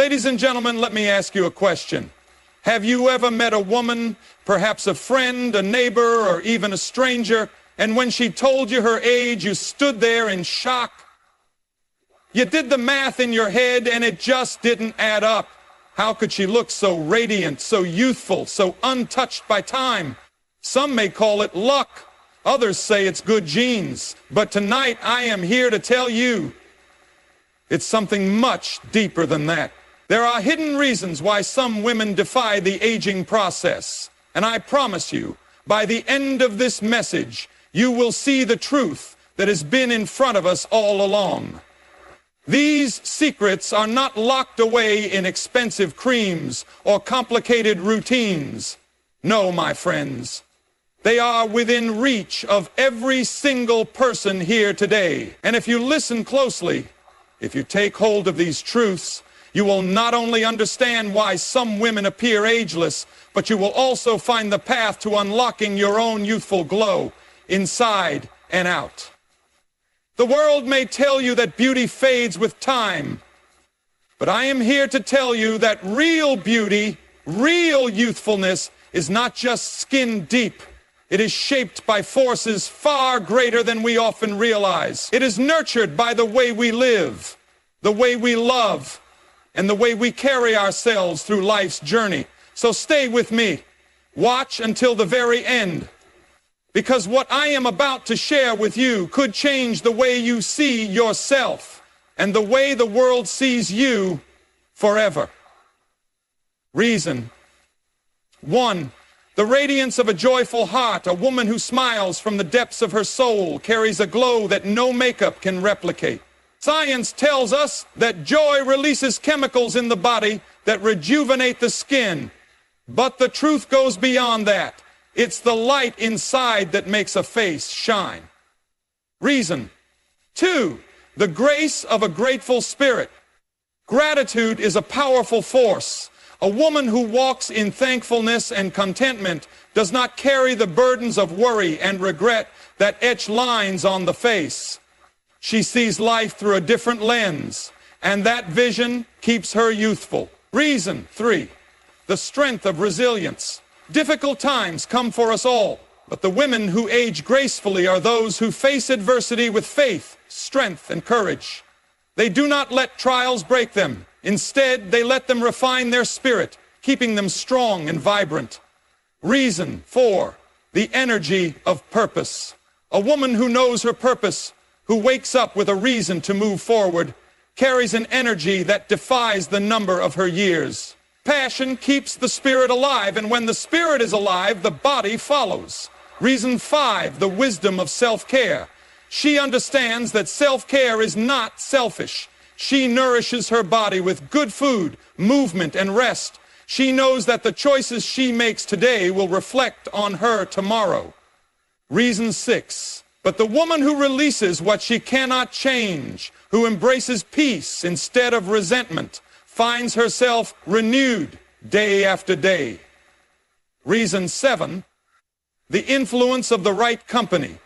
Ladies and gentlemen, let me ask you a question. Have you ever met a woman, perhaps a friend, a neighbor, or even a stranger, and when she told you her age, you stood there in shock? You did the math in your head, and it just didn't add up. How could she look so radiant, so youthful, so untouched by time? Some may call it luck. Others say it's good genes. But tonight, I am here to tell you it's something much deeper than that. There are hidden reasons why some women defy the aging process. And I promise you, by the end of this message, you will see the truth that has been in front of us all along. These secrets are not locked away in expensive creams or complicated routines. No, my friends. They are within reach of every single person here today. And if you listen closely, if you take hold of these truths, you will not only understand why some women appear ageless, but you will also find the path to unlocking your own youthful glow, inside and out. The world may tell you that beauty fades with time, but I am here to tell you that real beauty, real youthfulness is not just skin deep. It is shaped by forces far greater than we often realize. It is nurtured by the way we live, the way we love, and the way we carry ourselves through life's journey. So stay with me. Watch until the very end. Because what I am about to share with you could change the way you see yourself and the way the world sees you forever. Reason. 1. The radiance of a joyful heart. A woman who smiles from the depths of her soul carries a glow that no makeup can replicate. Science tells us that joy releases chemicals in the body that rejuvenate the skin. But the truth goes beyond that. It's the light inside that makes a face shine. Reason. 2. The grace of a grateful spirit. Gratitude is a powerful force. A woman who walks in thankfulness and contentment does not carry the burdens of worry and regret that etch lines on the face. She sees life through a different lens, and that vision keeps her youthful. Reason. 3. The strength of resilience. Difficult times come for us all, but the women who age gracefully are those who face adversity with faith, strength, and courage. They do not let trials break them. Instead, they let them refine their spirit, keeping them strong and vibrant. Reason. 4. The energy of purpose. A woman who knows her purpose, who wakes up with a reason to move forward, carries an energy that defies the number of her years. Passion keeps the spirit alive, and when the spirit is alive, the body follows. Reason 5, the wisdom of self-care. She understands that self-care is not selfish. She nourishes her body with good food, movement, and rest. She knows that the choices she makes today will reflect on her tomorrow. Reason 6, but the woman who releases what she cannot change, who embraces peace instead of resentment, finds herself renewed day after day. Reason 7, the influence of the right company.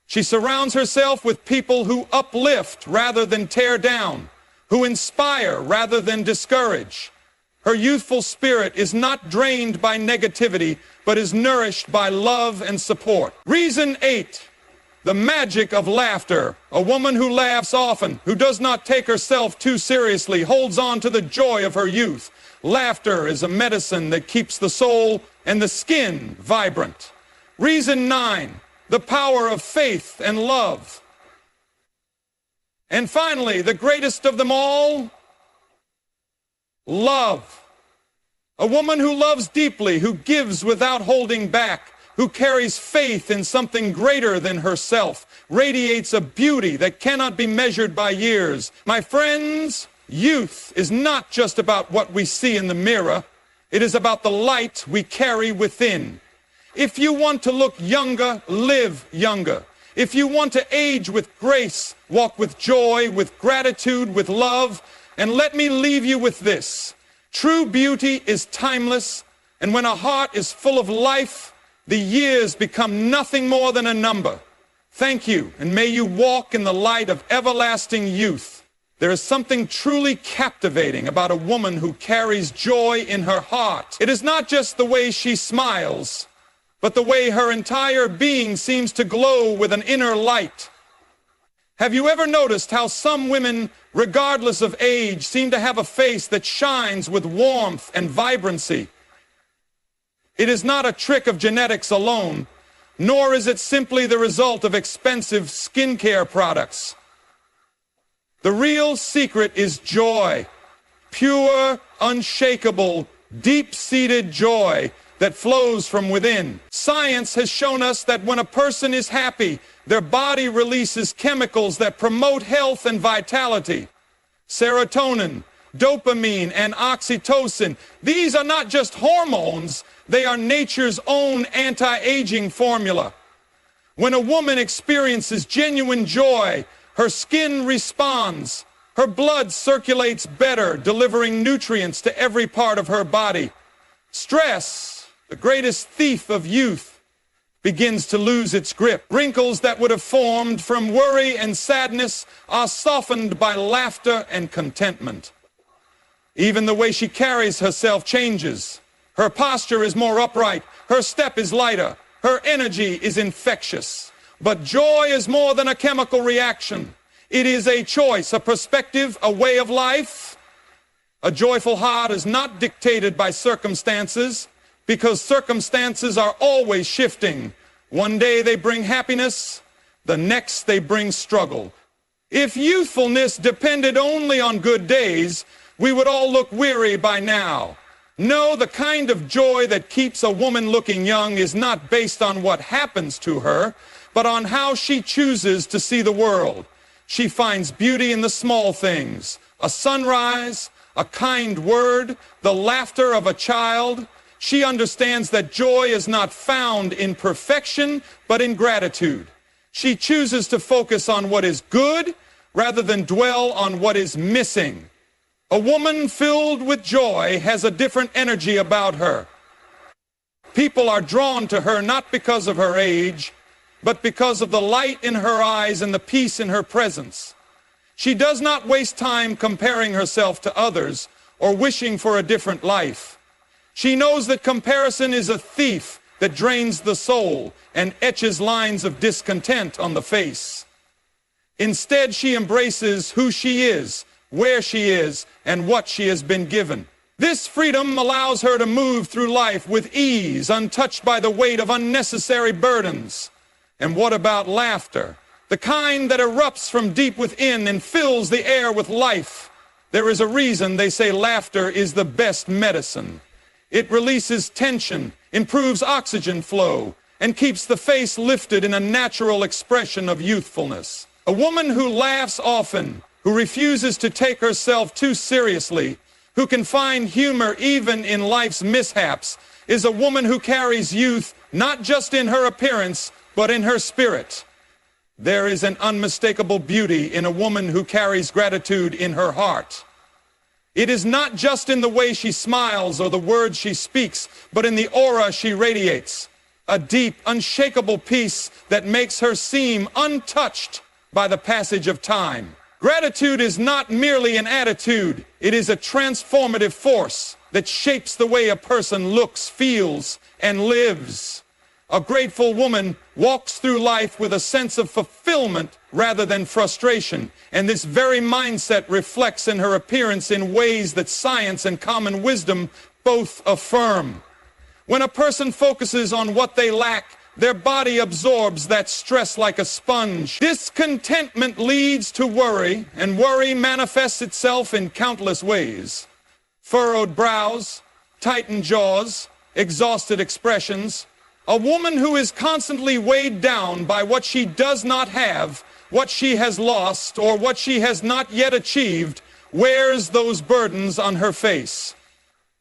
She surrounds herself with people who uplift rather than tear down, who inspire rather than discourage. Her youthful spirit is not drained by negativity, but is nourished by love and support. Reason 8, the magic of laughter. A woman who laughs often, who does not take herself too seriously, holds on to the joy of her youth. Laughter is a medicine that keeps the soul and the skin vibrant. Reason 9, the power of faith and love. And finally, the greatest of them all, love. A woman who loves deeply, who gives without holding back, who carries faith in something greater than herself, radiates a beauty that cannot be measured by years. My friends, youth is not just about what we see in the mirror. It is about the light we carry within. If you want to look younger, live younger. If you want to age with grace, walk with joy, with gratitude, with love. And let me leave you with this. True beauty is timeless, and when a heart is full of life, the years become nothing more than a number. Thank you, and may you walk in the light of everlasting youth. There is something truly captivating about a woman who carries joy in her heart. It is not just the way she smiles, but the way her entire being seems to glow with an inner light. Have you ever noticed how some women, regardless of age, seem to have a face that shines with warmth and vibrancy? It is not a trick of genetics alone, nor is it simply the result of expensive skincare products. The real secret is joy, pure, unshakable, deep-seated joy that flows from within. Science has shown us that when a person is happy, their body releases chemicals that promote health and vitality. Serotonin, dopamine, and oxytocin. These are not just hormones, they are nature's own anti-aging formula. When a woman experiences genuine joy, her skin responds. Her blood circulates better, delivering nutrients to every part of her body. Stress, the greatest thief of youth, begins to lose its grip. Wrinkles that would have formed from worry and sadness are softened by laughter and contentment. Even the way she carries herself changes. Her posture is more upright. Her step is lighter. Her energy is infectious. But joy is more than a chemical reaction. It is a choice, a perspective, a way of life. A joyful heart is not dictated by circumstances, because circumstances are always shifting. One day they bring happiness, the next they bring struggle. If youthfulness depended only on good days, we would all look weary by now. No, the kind of joy that keeps a woman looking young is not based on what happens to her, but on how she chooses to see the world. She finds beauty in the small things, a sunrise, a kind word, the laughter of a child. She understands that joy is not found in perfection, but in gratitude. She chooses to focus on what is good rather than dwell on what is missing. A woman filled with joy has a different energy about her. People are drawn to her not because of her age, but because of the light in her eyes and the peace in her presence. She does not waste time comparing herself to others or wishing for a different life. She knows that comparison is a thief that drains the soul and etches lines of discontent on the face. Instead, she embraces who she is, where she is, and what she has been given. This freedom allows her to move through life with ease, untouched by the weight of unnecessary burdens. And what about laughter? The kind that erupts from deep within and fills the air with life. There is a reason they say laughter is the best medicine. It releases tension, improves oxygen flow, and keeps the face lifted in a natural expression of youthfulness. A woman who laughs often, who refuses to take herself too seriously, who can find humor even in life's mishaps, is a woman who carries youth not just in her appearance, but in her spirit. There is an unmistakable beauty in a woman who carries gratitude in her heart. It is not just in the way she smiles or the words she speaks, but in the aura she radiates, a deep, unshakable peace that makes her seem untouched by the passage of time. Gratitude is not merely an attitude, it is a transformative force that shapes the way a person looks, feels, and lives. A grateful woman walks through life with a sense of fulfillment rather than frustration, and this very mindset reflects in her appearance in ways that science and common wisdom both affirm. When a person focuses on what they lack, their body absorbs that stress like a sponge. Discontentment leads to worry, and worry manifests itself in countless ways. Furrowed brows, tightened jaws, exhausted expressions. A woman who is constantly weighed down by what she does not have, what she has lost, or what she has not yet achieved, wears those burdens on her face.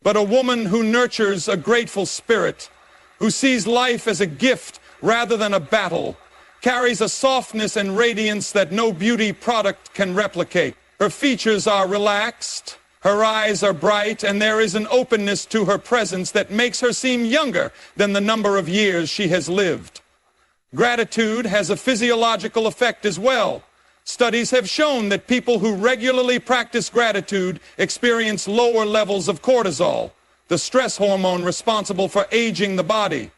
But a woman who nurtures a grateful spirit, who sees life as a gift rather than a battle, carries a softness and radiance that no beauty product can replicate. Her features are relaxed, her eyes are bright, and there is an openness to her presence that makes her seem younger than the number of years she has lived. Gratitude has a physiological effect as well. Studies have shown that people who regularly practice gratitude experience lower levels of cortisol, the stress hormone responsible for aging the body.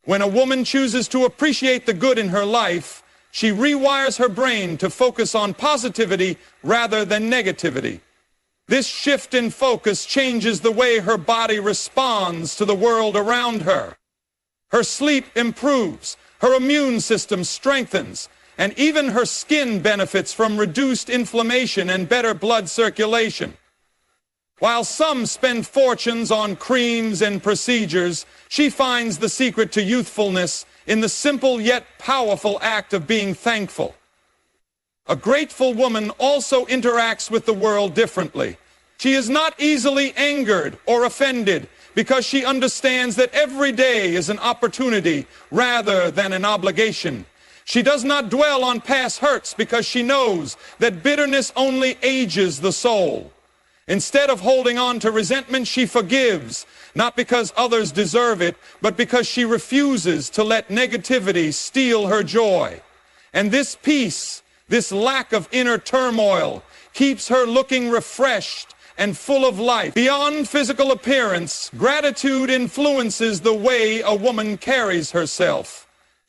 When a woman chooses to appreciate the good in her life, she rewires her brain to focus on positivity rather than negativity. This shift in focus changes the way her body responds to the world around her. Her sleep improves, her immune system strengthens, and even her skin benefits from reduced inflammation and better blood circulation. While some spend fortunes on creams and procedures, she finds the secret to youthfulness in the simple yet powerful act of being thankful. A grateful woman also interacts with the world differently. She is not easily angered or offended because she understands that every day is an opportunity rather than an obligation. She does not dwell on past hurts because she knows that bitterness only ages the soul. Instead of holding on to resentment, she forgives, not because others deserve it, but because she refuses to let negativity steal her joy. And this peace, this lack of inner turmoil, keeps her looking refreshed and full of life. Beyond physical appearance, gratitude influences the way a woman carries herself.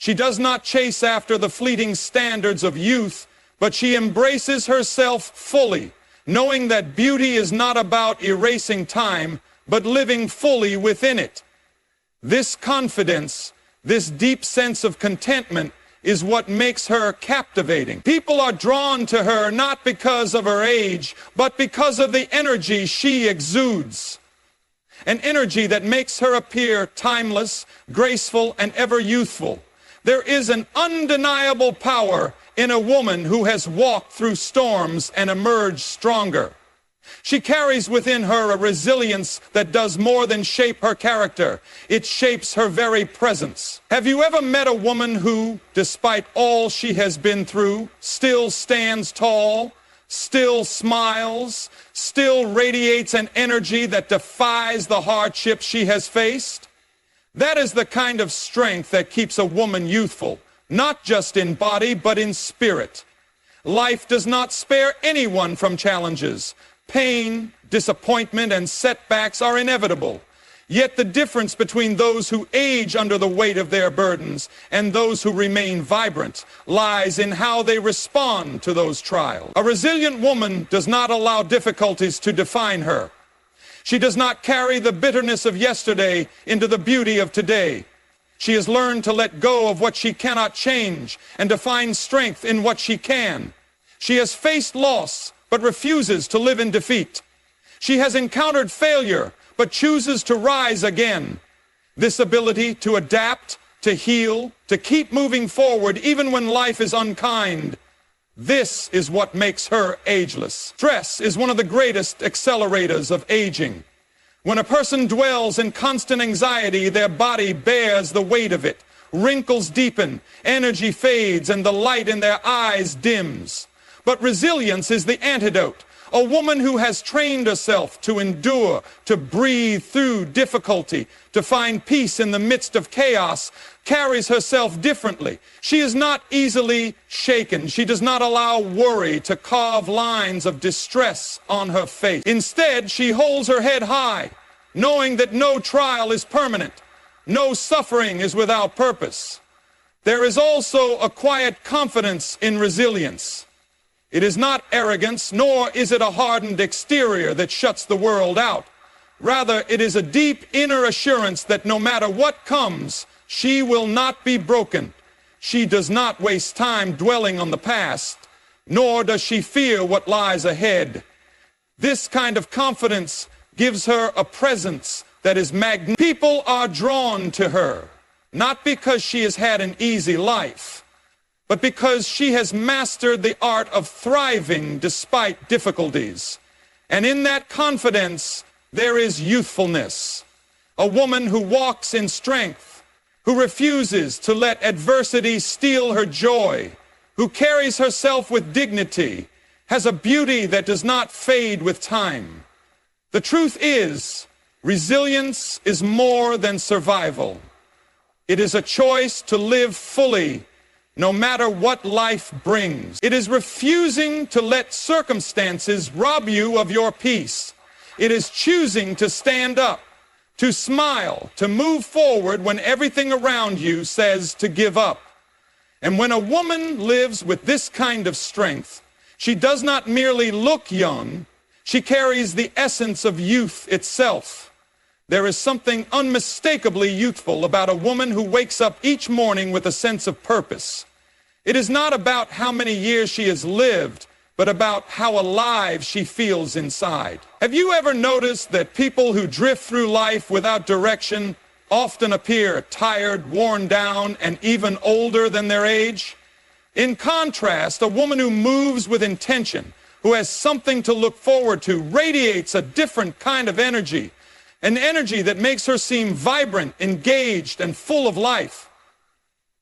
She does not chase after the fleeting standards of youth, but she embraces herself fully, knowing that beauty is not about erasing time, but living fully within it. This confidence, this deep sense of contentment, is what makes her captivating. People are drawn to her not because of her age, but because of the energy she exudes. An energy that makes her appear timeless, graceful, and ever youthful. There is an undeniable power in a woman who has walked through storms and emerged stronger. She carries within her a resilience that does more than shape her character. It shapes her very presence. Have you ever met a woman who, despite all she has been through, still stands tall, still smiles, still radiates an energy that defies the hardships she has faced? That is the kind of strength that keeps a woman youthful, not just in body, but in spirit. Life does not spare anyone from challenges. Pain, disappointment, and setbacks are inevitable. Yet the difference between those who age under the weight of their burdens and those who remain vibrant lies in how they respond to those trials. A resilient woman does not allow difficulties to define her. She does not carry the bitterness of yesterday into the beauty of today. She has learned to let go of what she cannot change and to find strength in what she can. She has faced loss, but refuses to live in defeat. She has encountered failure, but chooses to rise again. This ability to adapt, to heal, to keep moving forward even when life is unkind, this is what makes her ageless. Stress is one of the greatest accelerators of aging. When a person dwells in constant anxiety, their body bears the weight of it. Wrinkles deepen, energy fades, and the light in their eyes dims. But resilience is the antidote. A woman who has trained herself to endure, to breathe through difficulty, to find peace in the midst of chaos, carries herself differently. She is not easily shaken. She does not allow worry to carve lines of distress on her face. Instead, she holds her head high, knowing that no trial is permanent, no suffering is without purpose. There is also a quiet confidence in resilience. It is not arrogance, nor is it a hardened exterior that shuts the world out. Rather, it is a deep inner assurance that no matter what comes, she will not be broken. She does not waste time dwelling on the past, nor does she fear what lies ahead. This kind of confidence gives her a presence that is magnetic. People are drawn to her, not because she has had an easy life, but because she has mastered the art of thriving despite difficulties. And in that confidence, there is youthfulness. A woman who walks in strength, who refuses to let adversity steal her joy, who carries herself with dignity, has a beauty that does not fade with time. The truth is, resilience is more than survival. It is a choice to live fully, no matter what life brings. It is refusing to let circumstances rob you of your peace. It is choosing to stand up, to smile, to move forward when everything around you says to give up. And when a woman lives with this kind of strength, she does not merely look young, she carries the essence of youth itself. There is something unmistakably youthful about a woman who wakes up each morning with a sense of purpose. It is not about how many years she has lived, but about how alive she feels inside. Have you ever noticed that people who drift through life without direction often appear tired, worn down, and even older than their age? In contrast, a woman who moves with intention, who has something to look forward to, radiates a different kind of energy, an energy that makes her seem vibrant, engaged, and full of life.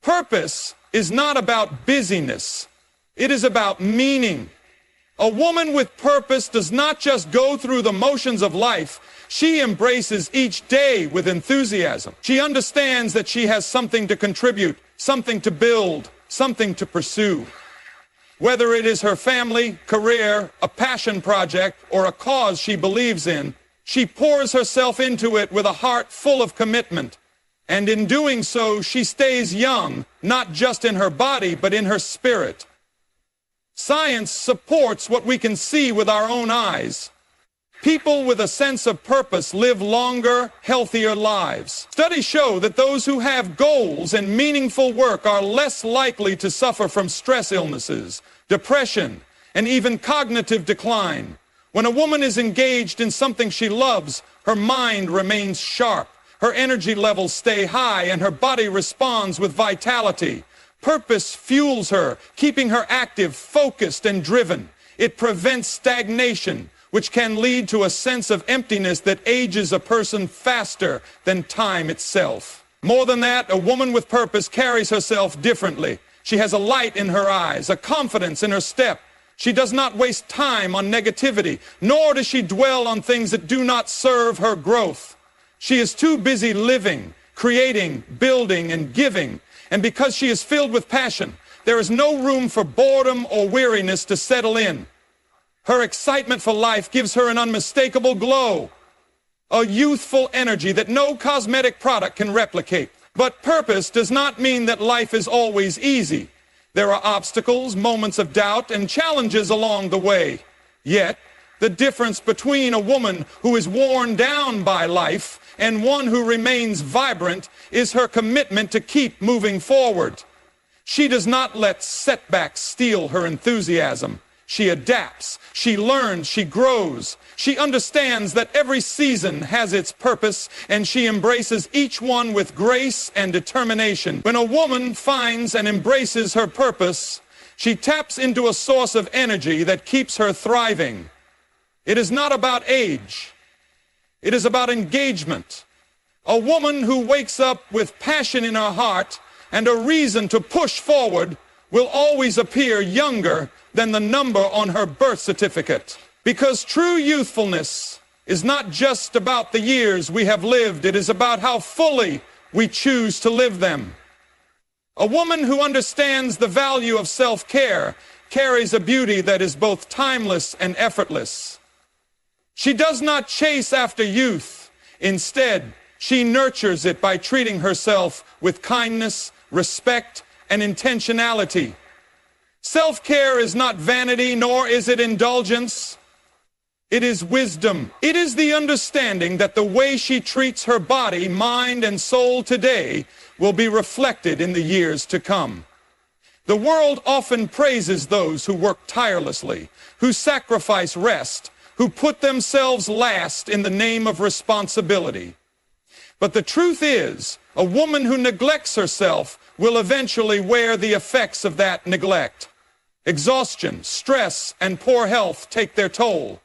Purpose is not about busyness. It is about meaning. A woman with purpose does not just go through the motions of life. She embraces each day with enthusiasm. She understands that she has something to contribute, something to build, something to pursue. Whether it is her family, career, a passion project, or a cause she believes in, she pours herself into it with a heart full of commitment. And in doing so, she stays young, not just in her body, but in her spirit. Science supports what we can see with our own eyes. People with a sense of purpose live longer, healthier lives. Studies show that those who have goals and meaningful work are less likely to suffer from stress illnesses, depression, and even cognitive decline. When a woman is engaged in something she loves, her mind remains sharp, her energy levels stay high, and her body responds with vitality. Purpose fuels her, keeping her active, focused, and driven. It prevents stagnation, which can lead to a sense of emptiness that ages a person faster than time itself. More than that, a woman with purpose carries herself differently. She has a light in her eyes, a confidence in her step. She does not waste time on negativity, nor does she dwell on things that do not serve her growth. She is too busy living, creating, building, and giving. And because she is filled with passion, there is no room for boredom or weariness to settle in. Her excitement for life gives her an unmistakable glow, a youthful energy that no cosmetic product can replicate. But purpose does not mean that life is always easy. There are obstacles, moments of doubt, and challenges along the way. Yet, the difference between a woman who is worn down by life and one who remains vibrant is her commitment to keep moving forward. She does not let setbacks steal her enthusiasm. She adapts, she learns, she grows. She understands that every season has its purpose, and she embraces each one with grace and determination. When a woman finds and embraces her purpose, she taps into a source of energy that keeps her thriving. It is not about age. It is about engagement. A woman who wakes up with passion in her heart and a reason to push forward will always appear younger than the number on her birth certificate. Because true youthfulness is not just about the years we have lived, it is about how fully we choose to live them. A woman who understands the value of self-care carries a beauty that is both timeless and effortless. She does not chase after youth. Instead, she nurtures it by treating herself with kindness, respect, and intentionality. Self-care is not vanity, nor is it indulgence. It is wisdom. It is the understanding that the way she treats her body, mind, and soul today will be reflected in the years to come. The world often praises those who work tirelessly, who sacrifice rest, who put themselves last in the name of responsibility. But the truth is, a woman who neglects herself will eventually wear the effects of that neglect. Exhaustion, stress, and poor health take their toll,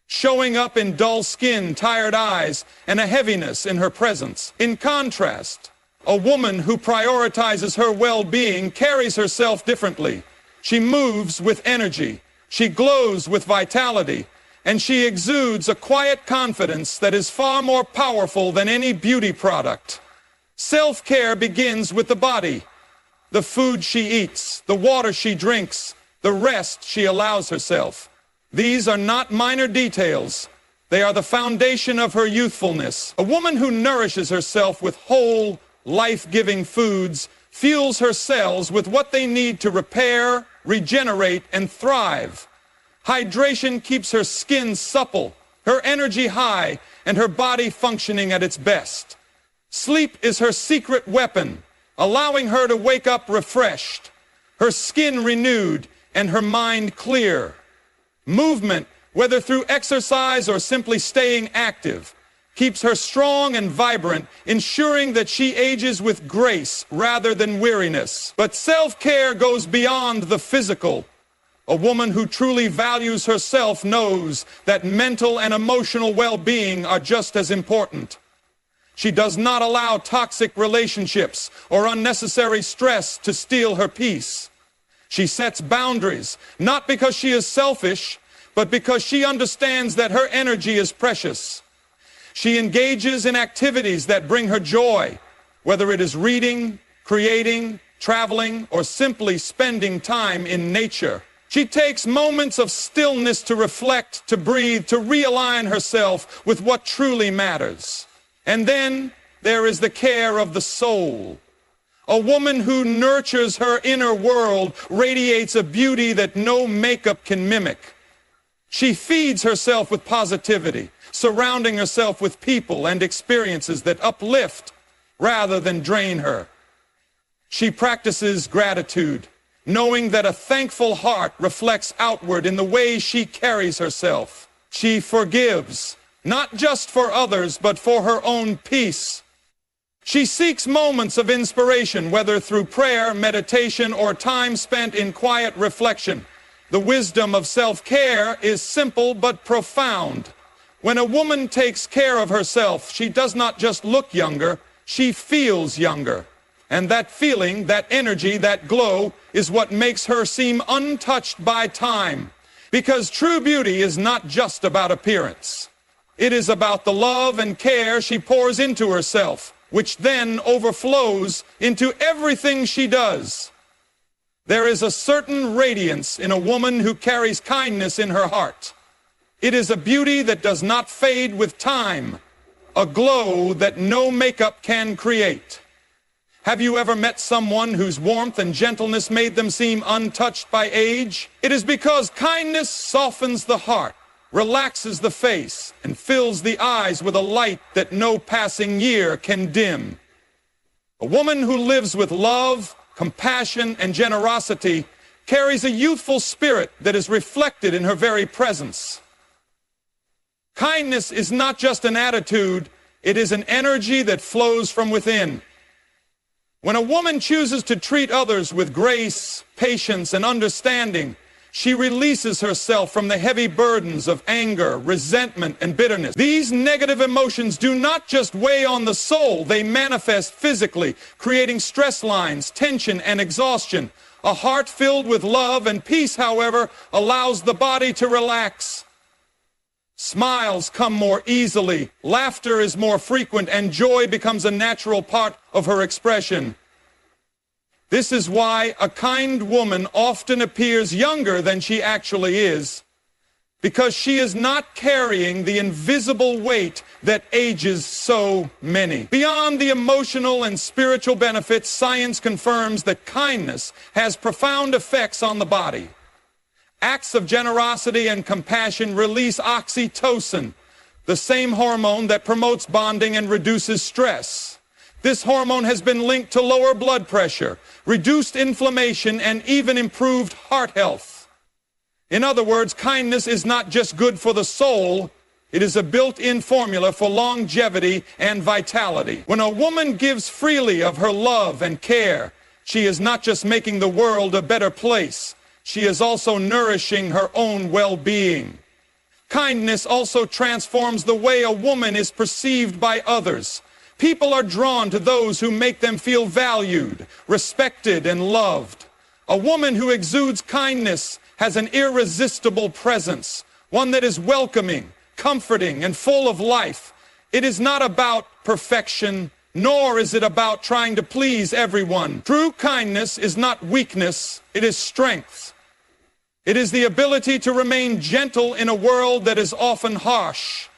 showing up in dull skin, tired eyes, and a heaviness in her presence. In contrast, a woman who prioritizes her well-being carries herself differently. She moves with energy, she glows with vitality, and she exudes a quiet confidence that is far more powerful than any beauty product. Self-care begins with the body. the food she eats, the water she drinks, the rest she allows herself. These are not minor details. They are the foundation of her youthfulness. A woman who nourishes herself with whole, life-giving foods fuels her cells with what they need to repair, regenerate, and thrive. Hydration keeps her skin supple, her energy high, and her body functioning at its best. Sleep is her secret weapon, allowing her to wake up refreshed, her skin renewed, and her mind clear. Movement, whether through exercise or simply staying active, keeps her strong and vibrant, ensuring that she ages with grace rather than weariness. But self-care goes beyond the physical. A woman who truly values herself knows that mental and emotional well-being are just as important. She does not allow toxic relationships or unnecessary stress to steal her peace. She sets boundaries, not because she is selfish, but because she understands that her energy is precious. She engages in activities that bring her joy, whether it is reading, creating, traveling, or simply spending time in nature. She takes moments of stillness to reflect, to breathe, to realign herself with what truly matters. And then there is the care of the soul. A woman who nurtures her inner world radiates a beauty that no makeup can mimic. She feeds herself with positivity, surrounding herself with people and experiences that uplift rather than drain her. She practices gratitude, knowing that a thankful heart reflects outward in the way she carries herself. She forgives, not just for others, but for her own peace. She seeks moments of inspiration, whether through prayer, meditation, or time spent in quiet reflection. The wisdom of self-care is simple but profound. When a woman takes care of herself, she does not just look younger, she feels younger. And that feeling, that energy, that glow is what makes her seem untouched by time. Because true beauty is not just about appearance. It is about the love and care she pours into herself, which then overflows into everything she does. There is a certain radiance in a woman who carries kindness in her heart. It is a beauty that does not fade with time, a glow that no makeup can create. Have you ever met someone whose warmth and gentleness made them seem untouched by age? It is because kindness softens the heart, relaxes the face, and fills the eyes with a light that no passing year can dim. A woman who lives with love, compassion, and generosity carries a youthful spirit that is reflected in her very presence. Kindness is not just an attitude, it is an energy that flows from within. When a woman chooses to treat others with grace, patience, and understanding, she releases herself from the heavy burdens of anger, resentment, and bitterness. These negative emotions do not just weigh on the soul, they manifest physically, creating stress lines, tension, and exhaustion. A heart filled with love and peace, however, allows the body to relax. Smiles come more easily, laughter is more frequent, and joy becomes a natural part of her expression. This is why a kind woman often appears younger than she actually is, because she is not carrying the invisible weight that ages so many. Beyond the emotional and spiritual benefits, science confirms that kindness has profound effects on the body. Acts of generosity and compassion release oxytocin, the same hormone that promotes bonding and reduces stress. This hormone has been linked to lower blood pressure, reduced inflammation, and even improved heart health. In other words, kindness is not just good for the soul, it is a built-in formula for longevity and vitality. When a woman gives freely of her love and care, she is not just making the world a better place, she is also nourishing her own well-being. Kindness also transforms the way a woman is perceived by others. People are drawn to those who make them feel valued, respected, and loved. A woman who exudes kindness has an irresistible presence, one that is welcoming, comforting, and full of life. It is not about perfection, nor is it about trying to please everyone. True kindness is not weakness, it is strength. It is the ability to remain gentle in a world that is often harsh,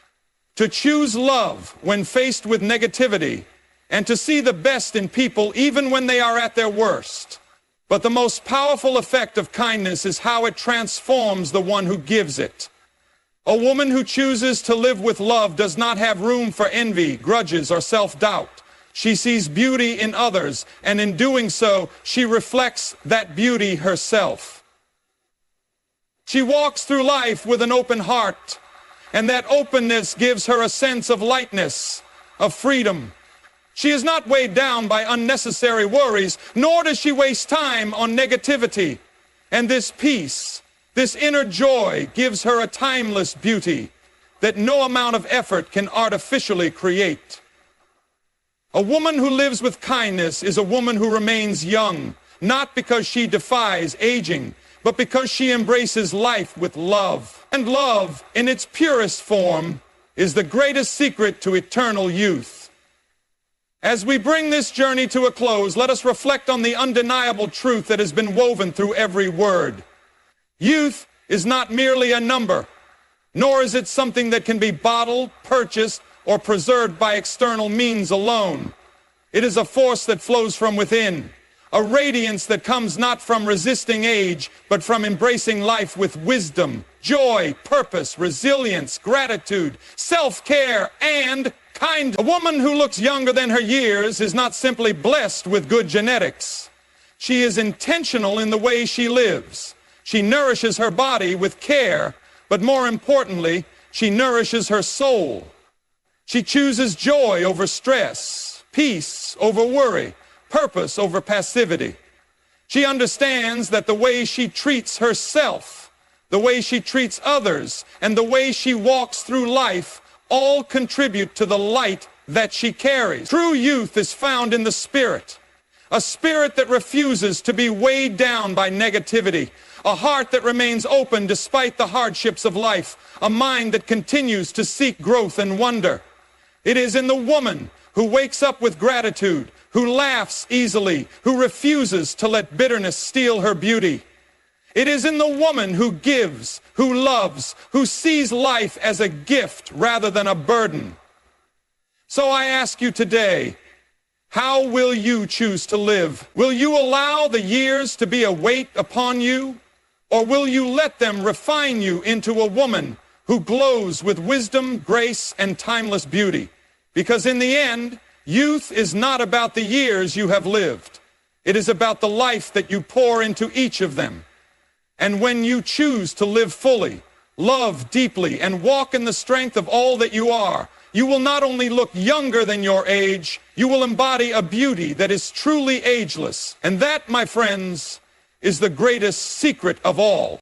to choose love when faced with negativity, and to see the best in people even when they are at their worst. But the most powerful effect of kindness is how it transforms the one who gives it. A woman who chooses to live with love does not have room for envy, grudges, or self-doubt. She sees beauty in others, and in doing so, she reflects that beauty herself. She walks through life with an open heart, and that openness gives her a sense of lightness, of freedom. She is not weighed down by unnecessary worries, nor does she waste time on negativity. And this peace, this inner joy, gives her a timeless beauty that no amount of effort can artificially create. A woman who lives with kindness is a woman who remains young, not because she defies aging, but because she embraces life with love. And love, in its purest form, is the greatest secret to eternal youth. As we bring this journey to a close, let us reflect on the undeniable truth that has been woven through every word. Youth is not merely a number, nor is it something that can be bottled, purchased, or preserved by external means alone. It is a force that flows from within, a radiance that comes not from resisting age, but from embracing life with wisdom, joy, purpose, resilience, gratitude, self-care, and kind. A woman who looks younger than her years is not simply blessed with good genetics. She is intentional in the way she lives. She nourishes her body with care, but more importantly, she nourishes her soul. She chooses joy over stress, peace over worry, purpose over passivity. She understands that the way she treats herself, the way she treats others, and the way she walks through life all contribute to the light that she carries. True youth is found in the spirit, a spirit that refuses to be weighed down by negativity, a heart that remains open despite the hardships of life, a mind that continues to seek growth and wonder. It is in the woman who wakes up with gratitude, who laughs easily, who refuses to let bitterness steal her beauty. It is in the woman who gives, who loves, who sees life as a gift rather than a burden. So I ask you today, how will you choose to live? Will you allow the years to be a weight upon you? Or will you let them refine you into a woman who glows with wisdom, grace, and timeless beauty? Because in the end, youth is not about the years you have lived. It is about the life that you pour into each of them. And when you choose to live fully, love deeply, and walk in the strength of all that you are, you will not only look younger than your age, you will embody a beauty that is truly ageless. And that, my friends, is the greatest secret of all.